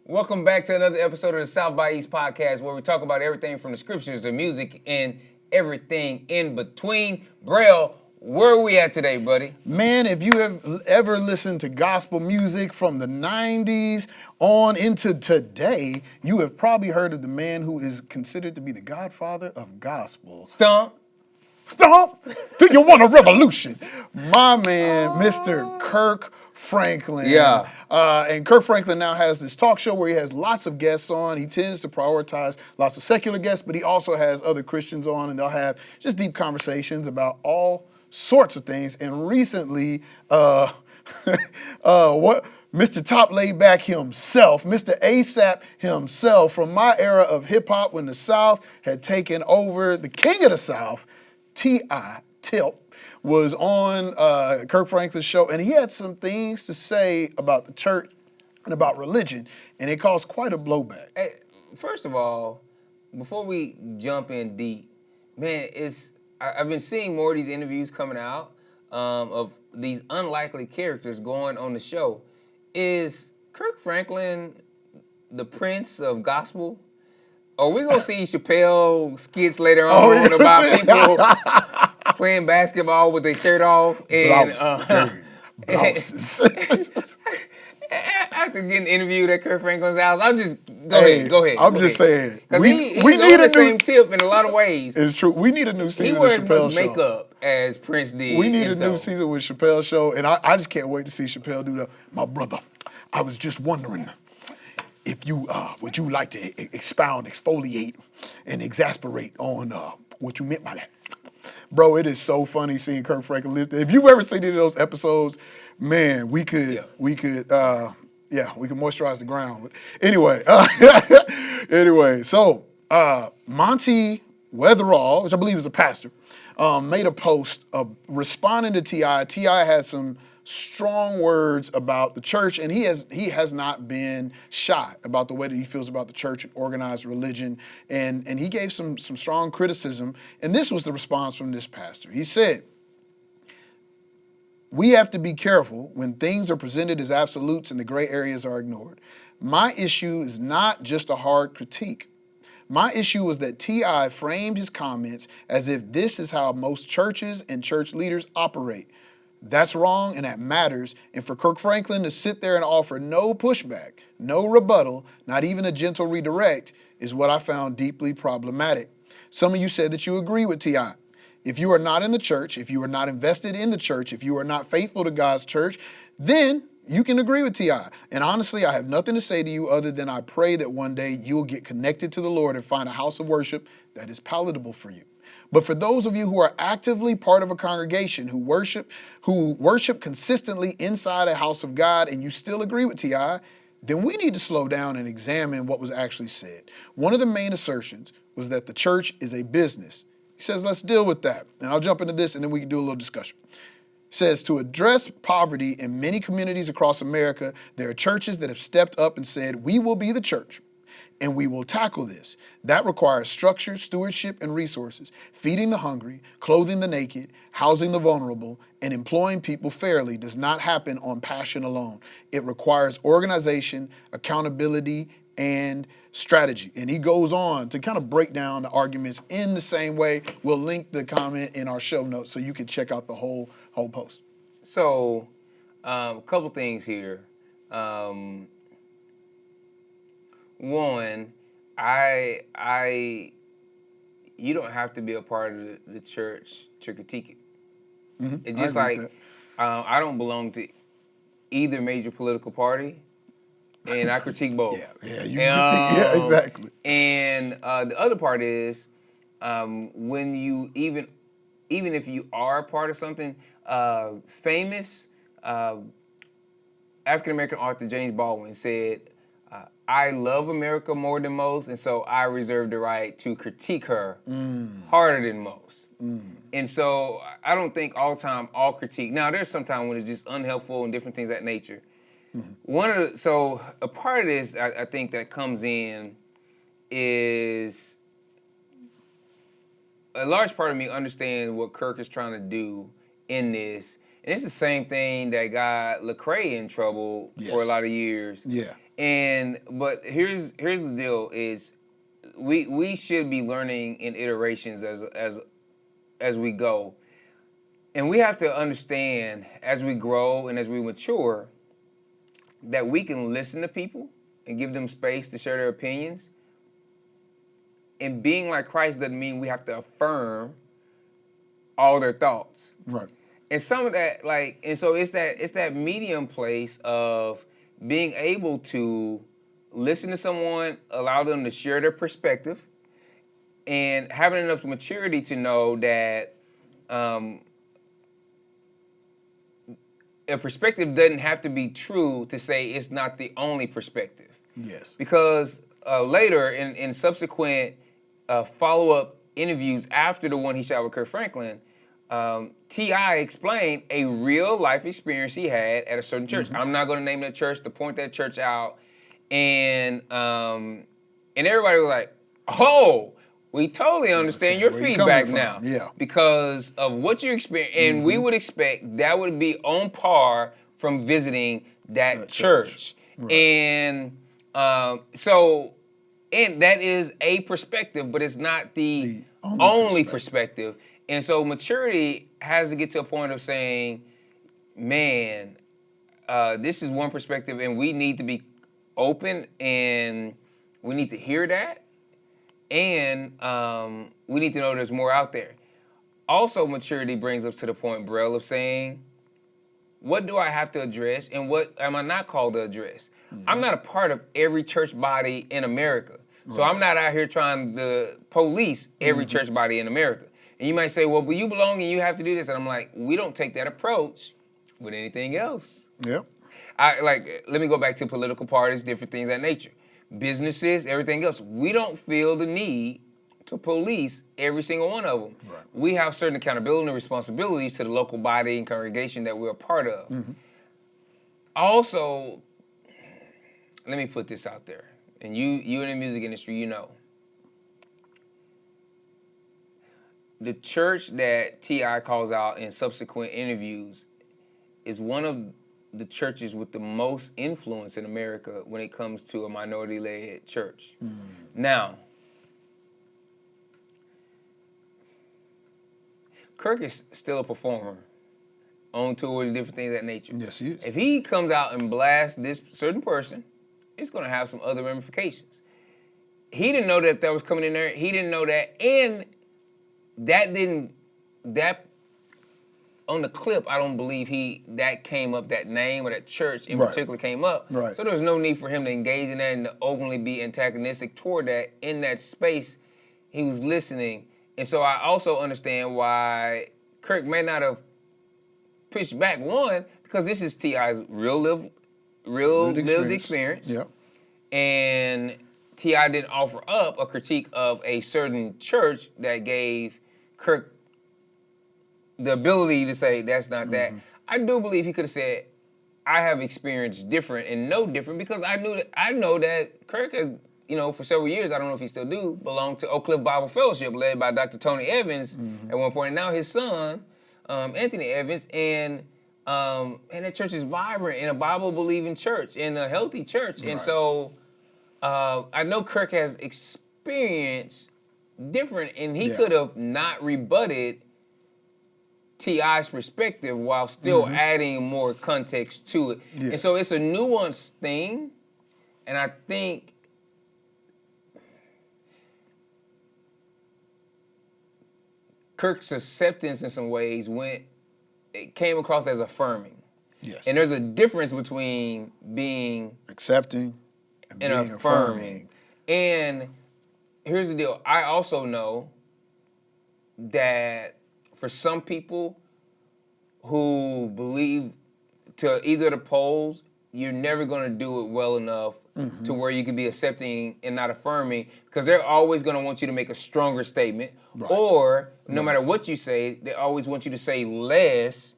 Welcome back to another episode of the South by East podcast, where we talk about everything from the scriptures to music and everything in between. Braille, where are we at today, buddy? Man, if you have ever listened to gospel music from the 90s on into today, you have probably heard of the man who is considered to be the godfather of gospel. Stomp. Stomp! Do you want a revolution? My man, Mr. Kirk Franklin. Yeah. And Kirk Franklin now has this talk show where he has lots of guests on. He tends to prioritize lots of secular guests, but he also has other Christians on, and they'll have just deep conversations about all sorts of things. And recently, what Mr. Top Laid Back himself, Mr. ASAP himself, from my era of hip hop when the South had taken over, the king of the South, T.I. Tip, was on Kirk Franklin's show, and he had some things to say about the church and about religion, and it caused quite a blowback. Hey, first of all, before we jump in deep, man, I've been seeing more of these interviews coming out of these unlikely characters going on the show. Is Kirk Franklin the prince of gospel? Are we gonna see Chappelle skits later on about people playing basketball with their shirt off and Blouses. after getting interviewed at Kirk Franklin's house? I'm just go ahead. I'm just saying, because he's on the same tip in a lot of ways. It's true. We need a new season. He wears of as Chappelle's much makeup as Prince did. We need a new season with Chappelle's show, and I just can't wait to see Chappelle do that. My brother, I was just wondering if you would you like to expound, exfoliate, and exasperate on what you meant by that. Bro, it is so funny seeing Kirk Franklin live there. If you've ever seen any of those episodes, man, we could moisturize the ground. But anyway, so Monty Weatherall, which I believe is a pastor, made a post responding to T.I. T.I. had some strong words about the church, and he has not been shy about the way that he feels about the church and organized religion, and he gave some strong criticism, and this was the response from this pastor. He said, "We have to be careful when things are presented as absolutes and the gray areas are ignored. My issue is not just a hard critique. My issue was that T.I. framed his comments as if this is how most churches and church leaders operate. That's wrong and that matters. And for Kirk Franklin to sit there and offer no pushback, no rebuttal, not even a gentle redirect, is what I found deeply problematic. Some of you said that you agree with T.I. If you are not in the church, if you are not invested in the church, if you are not faithful to God's church, then you can agree with T.I. And honestly, I have nothing to say to you other than I pray that one day you'll get connected to the Lord and find a house of worship that is palatable for you. But for those of you who are actively part of a congregation who worship consistently inside a house of God and you still agree with T.I., then we need to slow down and examine what was actually said. One of the main assertions was that the church is a business. He says, let's deal with that. And I'll jump into this and then we can do a little discussion. He says, to address poverty in many communities across America, there are churches that have stepped up and said, we will be the church. And we will tackle this. That requires structure, stewardship, and resources, feeding the hungry, clothing the naked, housing the vulnerable, and employing people fairly does not happen on passion alone. It requires organization, accountability, and strategy. And he goes on to kind of break down the arguments in the same way. We'll link the comment in our show notes so you can check out the whole post. So, a couple things here. One, you don't have to be a part of the church to critique it. Mm-hmm. It's just like, I don't belong to either major political party, and I critique both. Yeah, exactly. And the other part is, when you even if you are part of something famous, African American author James Baldwin said, I love America more than most, and so I reserve the right to critique her harder than most. And so I don't think all the time, all critique. Now, there's some time when it's just unhelpful and different things of that nature. So a part of this, I think, that comes in is a large part of me understands what Kirk is trying to do in this. And it's the same thing that got Lecrae in trouble for a Yes. lot of years. Yeah. But here's the deal: is we should be learning in iterations as we go, and we have to understand as we grow and as we mature that we can listen to people and give them space to share their opinions. And being like Christ doesn't mean we have to affirm all their thoughts. Right. And some of that, and so it's that medium place of being able to listen to someone, allow them to share their perspective, and having enough maturity to know that a perspective doesn't have to be true to say it's not the only perspective. Yes. Because later in subsequent follow-up interviews after the one he shot with Kirk Franklin, T.I. explained a real life experience he had at a certain church. I'm not going to name that church, to point that church out, and everybody was like, "Oh, we totally understand your where you feedback coming now, from. Yeah. because of what you experienced." And we would expect that would be on par from visiting that church. Right. And and that is a perspective, but it's not the only perspective. And so maturity has to get to a point of saying, man, this is one perspective, and we need to be open, and we need to hear that, and we need to know there's more out there. Also, maturity brings us to the point, Brell, of saying, what do I have to address, and what am I not called to address? I'm not a part of every church body in America. So I'm not out here trying to police every church body in America. And you might say, well, but you belong and you have to do this. And I'm like, we don't take that approach with anything else. Yep. Let me go back to political parties, different things of that nature. Businesses, everything else. We don't feel the need to police every single one of them. Right. We have certain accountability and responsibilities to the local body and congregation that we're a part of. Also, let me put this out there. And you in the music industry, you know. The church that T.I. calls out in subsequent interviews is one of the churches with the most influence in America when it comes to a minority-led church. Now, Kirk is still a performer, on tours, different things of that nature. Yes, he is. If he comes out and blasts this certain person, it's going to have some other ramifications. He didn't know that was coming in there. He didn't know that, and that on the clip, I don't believe that came up, that name or that church in particular came up. Right. So there was no need for him to engage in that and to openly be antagonistic toward that. In that space, he was listening. And so I also understand why Kirk may not have pushed back, one, because this is T.I.'s real lived experience. Yep. And T.I. didn't offer up a critique of a certain church that gave Kirk the ability to say that's not that. I do believe he could have said, I have experienced different and know different, because I know that Kirk has, for several years, I don't know if he still do, belonged to Oak Cliff Bible Fellowship led by Dr. Tony Evans at one point. And now his son, Anthony Evans, and that church is vibrant and a Bible-believing church and a healthy church. And so I know Kirk has experienced different, and he could have not rebutted T.I.'s perspective while still adding more context to it. Yeah. And so it's a nuanced thing, and I think Kirk's acceptance in some ways it came across as affirming. Yes. And there's a difference between being accepting and being affirming. And here's the deal. I also know that for some people who believe to either of the poles, you're never going to do it well enough to where you can be accepting and not affirming, because they're always going to want you to make a stronger statement. Right. Or no matter what you say, they always want you to say less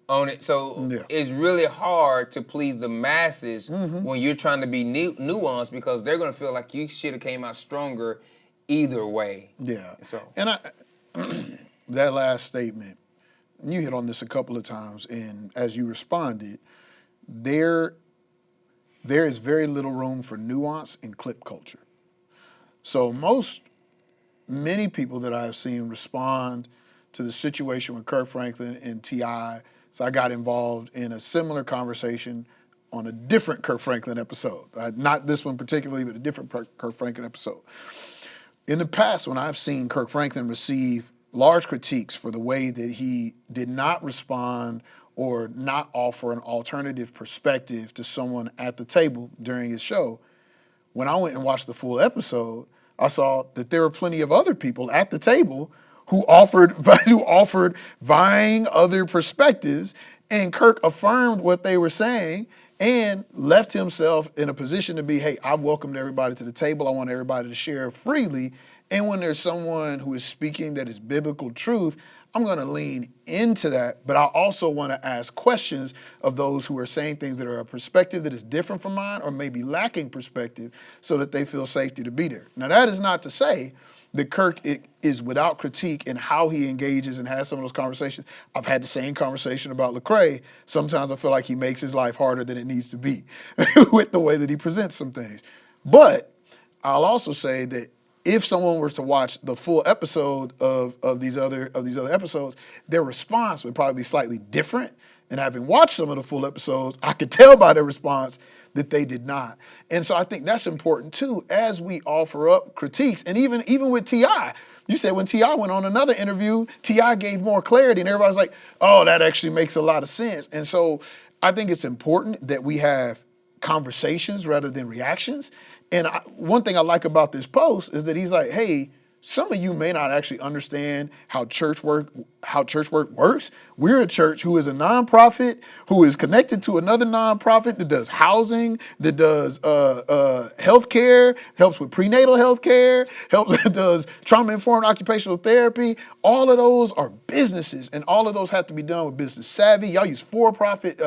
on it. So it's really hard to please the masses when you're trying to be nuanced, because they're going to feel like you should have came out stronger either way. Yeah. So. And that last statement you hit on this a couple of times, and as you responded, there is very little room for nuance in clip culture. So many people that I have seen respond to the situation with Kirk Franklin and T.I. So I got involved in a similar conversation on a different Kirk Franklin episode. Not this one particularly, but a different Kirk Franklin episode. In the past, when I've seen Kirk Franklin receive large critiques for the way that he did not respond or not offer an alternative perspective to someone at the table during his show, when I went and watched the full episode, I saw that there were plenty of other people at the table who offered vying other perspectives, and Kirk affirmed what they were saying and left himself in a position to be, hey, I've welcomed everybody to the table. I want everybody to share freely. And when there's someone who is speaking that is biblical truth, I'm going to lean into that, but I also want to ask questions of those who are saying things that are a perspective that is different from mine or maybe lacking perspective so that they feel safety to be there. Now, that is not to say that Kirk is without critique in how he engages and has some of those conversations. I've had the same conversation about Lecrae. Sometimes I feel like he makes his life harder than it needs to be with the way that he presents some things. But I'll also say that if someone were to watch the full episode of these other episodes, their response would probably be slightly different. And having watched some of the full episodes, I could tell by their response that they did not. And so I think that's important too, as we offer up critiques. And even with T.I., you said when T.I. went on another interview, T.I. gave more clarity and everybody's like, oh, that actually makes a lot of sense. And so I think it's important that we have conversations rather than reactions. And one thing I like about this post is that he's like, hey, some of you may not actually understand how church work works. We're a church who is a nonprofit, who is connected to another nonprofit that does housing, that does healthcare, helps with prenatal healthcare, does trauma-informed occupational therapy. All of those are businesses, and all of those have to be done with business savvy. Y'all use for-profit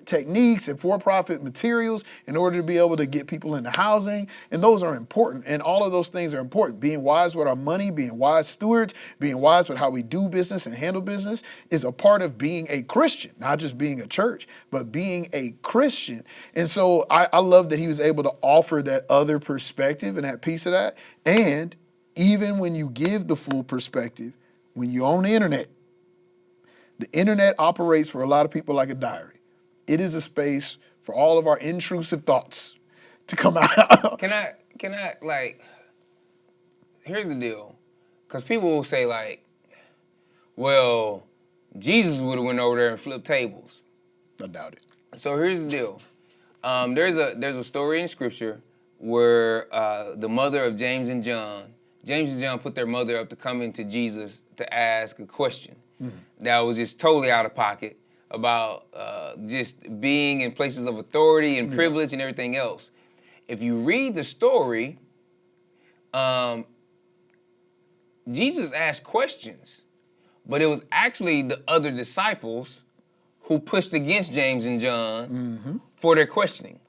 techniques and for-profit materials in order to be able to get people into housing, and those are important, and all of those things are important. Being wise with our money, being wise stewards, being wise with how we do business and handle business is a part of being a Christian, not just being a church, but being a Christian. And so I love that he was able to offer that other perspective and that piece of that. And even when you give the full perspective, when you're on the internet operates for a lot of people like a diary. It is a space for all of our intrusive thoughts to come out. Can I like, here's the deal. Because people will say like, well, Jesus would have went over there and flipped tables. I doubt it. So here's the deal. There's a story in Scripture where the mother of James and John put their mother up to come into Jesus to ask a question that was just totally out of pocket about just being in places of authority and privilege and everything else. If you read the story, Jesus asked questions, but it was actually the other disciples who pushed against James and John for their questioning.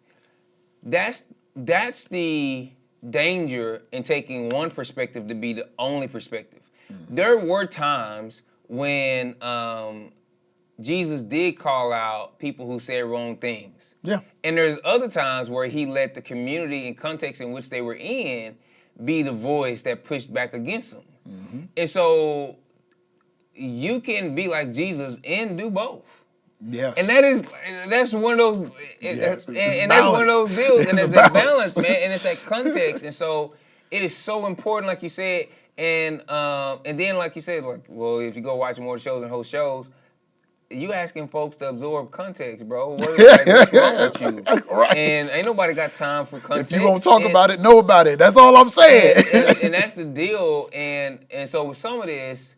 That's the danger in taking one perspective to be the only perspective. There were times when Jesus did call out people who said wrong things. Yeah. And there's other times where he let the community and context in which they were in be the voice that pushed back against them. And so you can be like Jesus and do both. Yes. And that's one of those, Yes, and that's one of those deals, and it's that balance, man, and it's that context, and so it is so important, like you said, and then like you said, like, well, if you go watch more shows and host shows, you asking folks to absorb context, bro. What's wrong with you? Right. And ain't nobody got time for context. If you won't talk about it, know about it. That's all I'm saying. And that's the deal. And so with some of this,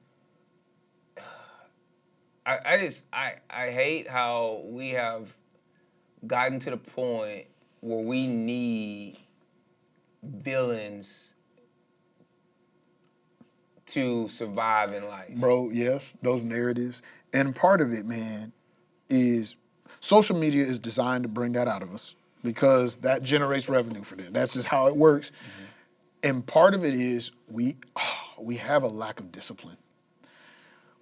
I hate how we have gotten to the point where we need villains to survive in life. Bro, yes, those narratives. And part of it, man, is social media is designed to bring that out of us because that generates revenue for them. That's just how it works. And part of it is we have a lack of discipline.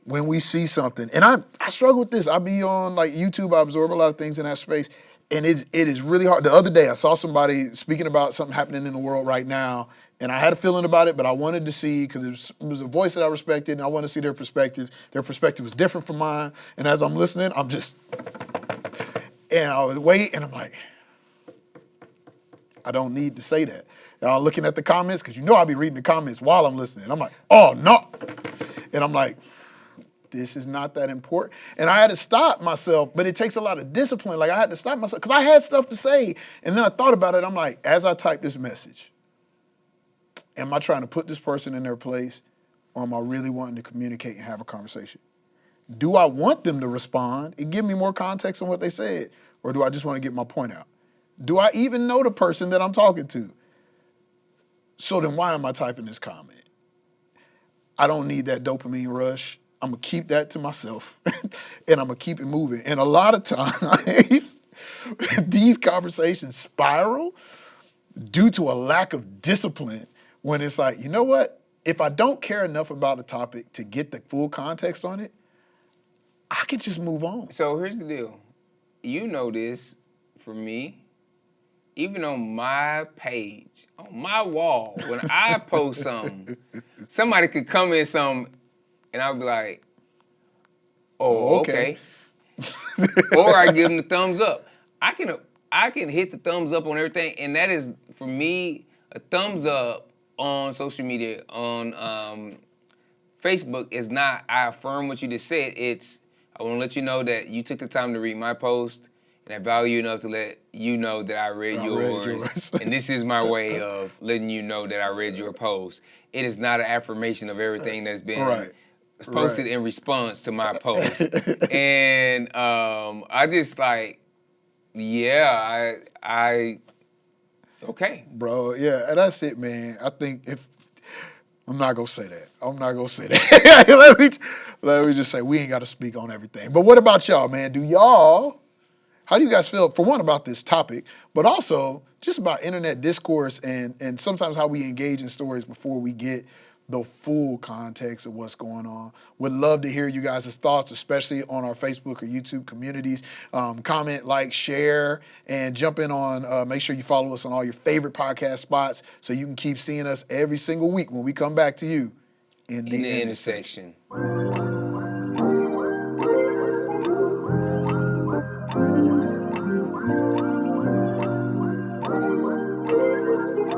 when we see something, and I struggle with this. I be on like YouTube, I absorb a lot of things in that space, and it is really hard. The other day I saw somebody speaking about something happening in the world right now, and I had a feeling about it, but I wanted to see, because it was a voice that I respected, and I wanted to see their perspective. Their perspective was different from mine, and as I'm listening, and I would wait, and I'm like, I don't need to say that. And I'm looking at the comments, because I'll be reading the comments while I'm listening. I'm like, oh no. And I'm like, this is not that important. And I had to stop myself, but it takes a lot of discipline. Like I had to stop myself, because I had stuff to say. And then I thought about it. I'm like, as I type this message, am I trying to put this person in their place, or am I really wanting to communicate and have a conversation? Do I want them to respond and give me more context on what they said? Or do I just want to get my point out? Do I even know the person that I'm talking to? So then why am I typing this comment? I don't need that dopamine rush. I'm going to keep that to myself, and I'm going to keep it moving. And a lot of times, these conversations spiral due to a lack of discipline, when it's like, you know what? If I don't care enough about a topic to get the full context on it, I could just move on. So here's the deal. You know this for me. Even on my page, on my wall, when I post something, somebody could come in something, and I'll be like, oh, okay. Or I give them the thumbs up. I can hit the thumbs up on everything, and that is, for me, a thumbs up on social media, on Facebook is not, I affirm what you just said. It's, I want to let you know that you took the time to read my post, and I value enough to let you know that I read yours. And this is my way of letting you know that I read your post. It is not an affirmation of everything that's been posted in response to my post. And I just like, yeah, I okay. Bro, yeah, and that's it, man. I think I'm not gonna say that. let me just say we ain't got to speak on everything. But what about y'all, man? How do you guys feel, for one, about this topic, but also just about internet discourse and sometimes how we engage in stories before we get the full context of what's going on? Would love to hear you guys' thoughts, especially on our Facebook or YouTube communities. Comment, like, share, and jump in on, make sure you follow us on all your favorite podcast spots so you can keep seeing us every single week when we come back to you in the intersection.